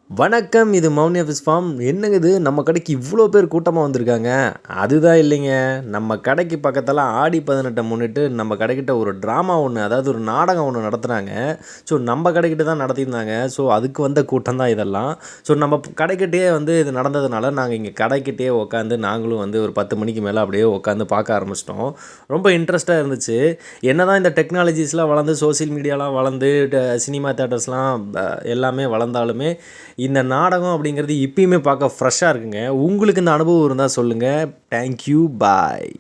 வணக்கம். இது Mouni office form. என்னங்க இது நம்ம கடைக்கு இவ்வளோ பேர் கூட்டமா வந்திருக்காங்க. அதுதான் இல்லைங்க. நம்ம கடைக்கு பக்கத்துல ஆடி 18 முன்னிட்டு நம்ம கடைக்கிட்ட ஒரு ட்ராமா ஒண்ணு, அதாவது ஒரு நாடகம் ஒண்ணு நடத்துனாங்க. ஸோ நம்ம கடைக்கிட்ட தான் நடத்தியிருந்தாங்க. ஸோ அதுக்கு வந்த கூட்டம் தான் இதெல்லாம். ஸோ நம்ம கடைக்கிட்டயே வந்து இது நடந்ததுனால, நாங்க இங்க கடைக்கிட்டயே உட்காந்து நாங்களும் வந்து ஒரு 10 மணிக்கு மேல அப்படியே உட்காந்து பார்க்க ஆரம்பிச்சிட்டோம். ரொம்ப இன்ட்ரெஸ்ட்டா இருந்துச்சு. என்னதான் இந்த டெக்னாலஜிஸ்லாம் வளர்ந்து, சோசியல் மீடியாலாம் வளர்ந்து, சினிமா தியேட்டர்ஸ்லாம் எல்லாமே வளர்ந்தாலுமே, இந்த நாடகம் அப்படிங்கிறது இப்பயுமே பார்க்க ஃப்ரெஷ்ஷாக இருக்குங்க. உங்களுக்கு இந்த அனுபவம் இருந்தால் சொல்லுங்கள். தேங்க்யூ. பாய்.